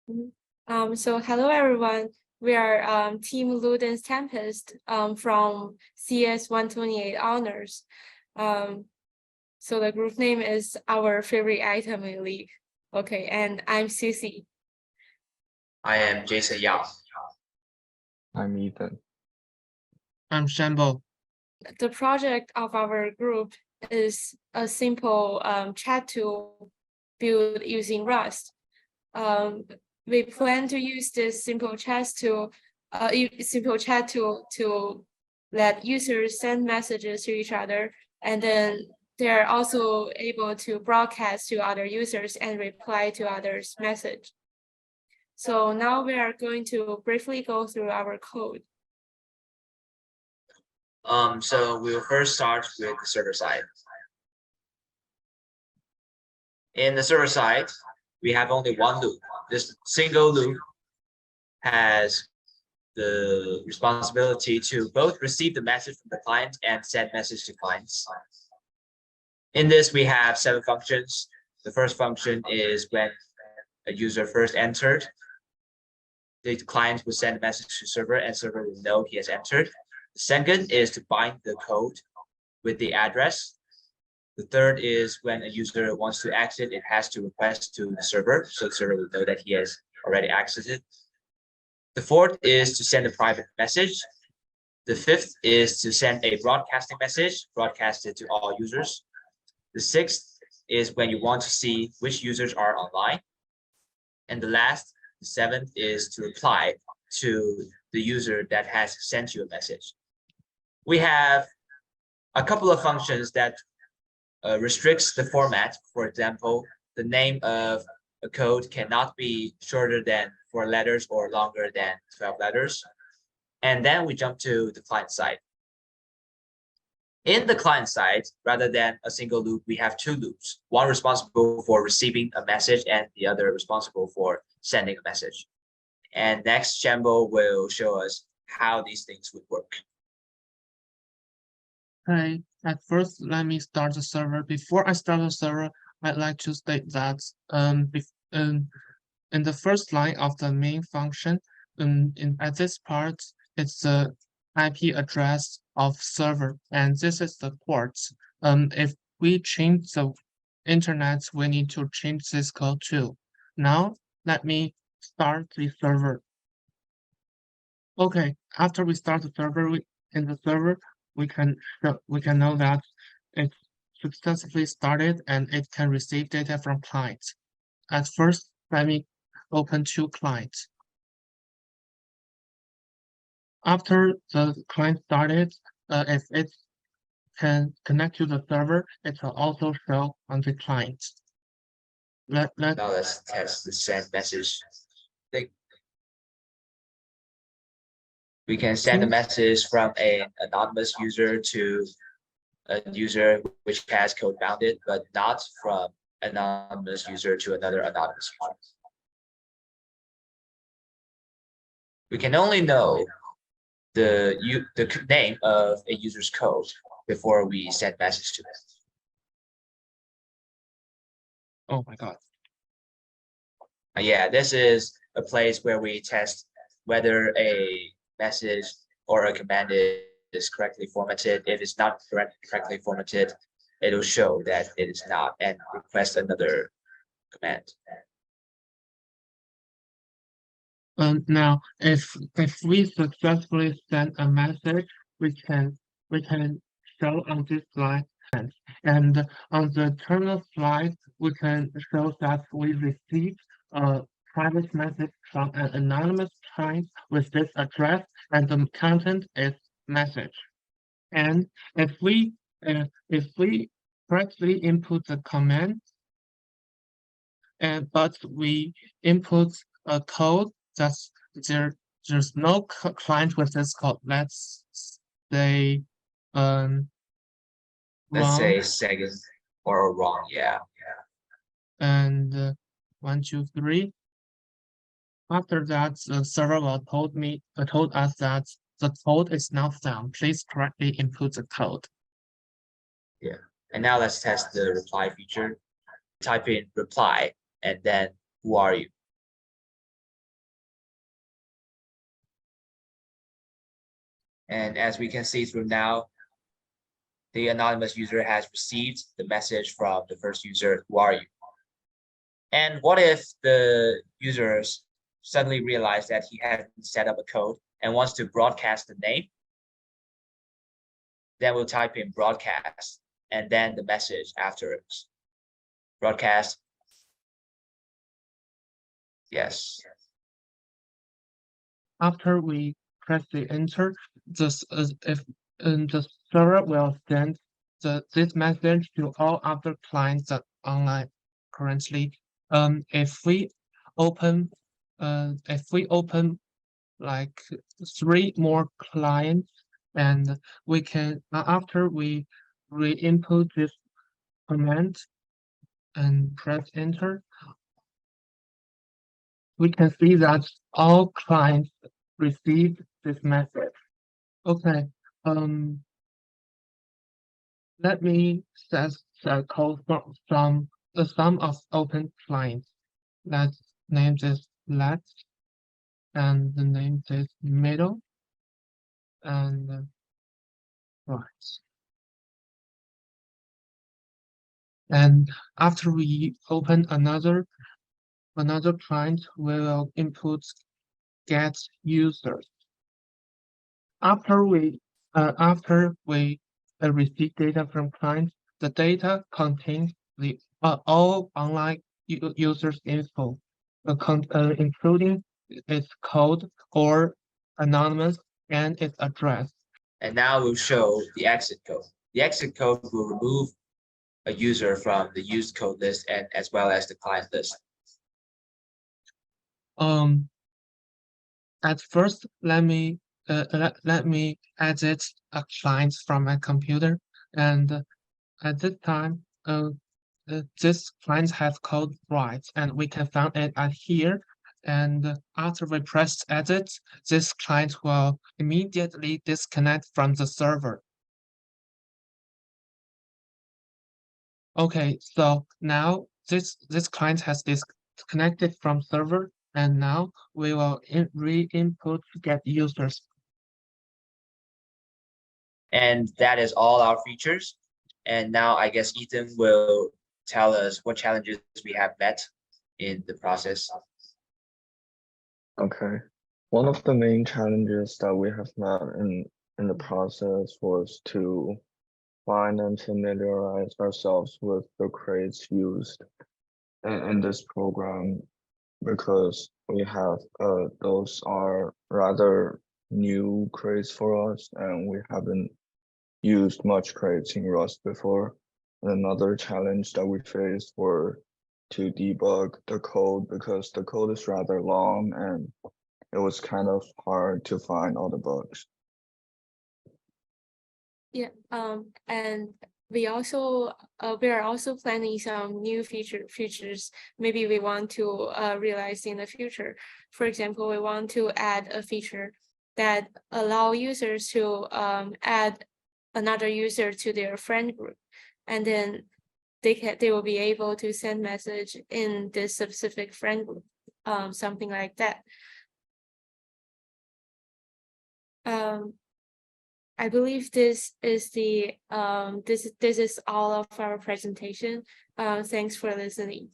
So hello everyone. We are Team Ludens Tempest from CS128 Honors. So the group name is Our Favorite Item in League. Okay, and I'm Cici. I am Jason Yang. I'm Ethan. I'm Shambo. The project of our group is a simple chat tool built using Rust. We plan to use this simple chat tool to let users send messages to each other, and then they're also able to broadcast to other users and reply to others' message. So now we are going to briefly go through our code. So we'll first start with the server side. In the server side, we have only one loop. This single loop has the responsibility to both receive the message from the client and send message to clients. In this, we have 7 functions. The first function is when a user first entered, the client will send a message to server and server will know he has entered. The second is to bind the code with the address. The third is when a user wants to exit, it has to request to the server, so the server will know that he has already exited. The fourth is to send a private message. The fifth is to send a broadcasting message, broadcasted to all users. The sixth is when you want to see which users are online. And the last, the seventh, is to reply to the user that has sent you a message. We have a couple of functions that restricts the format. For example, the name of a code cannot be shorter than 4 letters or longer than 12 letters. And then we jump to the client side. In the client side, rather than a single loop, we have 2 loops, one responsible for receiving a message and the other responsible for sending a message. And next, Shambo will show us how these things would work. Okay, at first, let me start the server. Before I start the server, I'd like to state that in the first line of the main function, at this part, it's the IP address of server, and this is the port. If we change the internet, we need to change this code too. Now, let me start the server. Okay, after we start the server, we can know that it successfully started and it can receive data from clients. At first, let me open 2 clients. After the client started, if it can connect to the server, it will also show on the client. Now let's test the send message thing. We can send a message from an anonymous user to a user which has code bounded, but not from an anonymous user to another anonymous user. We can only know the name of a user's code before we send message to them. Oh my God. Yeah, this is a place where we test whether a message or a command is correctly formatted. If it's not correctly formatted, it'll show that it is not and request another command. Now, if we successfully send a message, we can show on this slide, and on the terminal slide, we can show that we received a private message from an anonymous client with this address, and the content is message. And if we correctly input the command, but we input a code that's there's no client with this code. Let's say Let's say wrong, second or wrong, yeah. and 1, 2, 3. After that, the server will told us that the code is not found. Please correctly input the code. Yeah. And now let's test the reply feature. Type in reply and then who are you? And as we can see through now, the anonymous user has received the message from the first user, who are you? And what if the users suddenly realize that he hasn't set up a code and wants to broadcast the name? Then we'll type in broadcast and then the message afterwards. Broadcast. Yes. After we press the enter, the server will send this message to all other clients that online currently. If we open like 3 more clients, and we can after we re-input this command and press enter, we can see that all clients received this message. Okay, let me set the code from the sum of open clients. Let's name this let, and the name is middle, and right. And after we open another client, we will input get users. After we receive data from clients, the data contains the all online users info, including its code or anonymous and its address. And now we'll show the exit code. The exit code will remove a user from the used code list and as well as the client list. At first, let me edit a client from my computer, and at this time, this client has code right, and we can find it at here. And after we press edit, this client will immediately disconnect from the server. Okay, so now this client has disconnected from server, and now we will re-input get users. And that is all our features. And now I guess Ethan will tell us what challenges we have met in the process. Okay. One of the main challenges that we have met in the process was to find and familiarize ourselves with the crates used in this program, because we have those are rather new crates for us, and we haven't used much crates in Rust before. And another challenge that we faced were to debug the code, because the code is rather long and it was kind of hard to find all the bugs. Yeah, and we are also planning some new features maybe we want to realize in the future. For example, we want to add a feature that allow users to add another user to their friend group, and then they will be able to send message in this specific friend group, something like that. I believe this is the this is all of our presentation. Thanks for listening.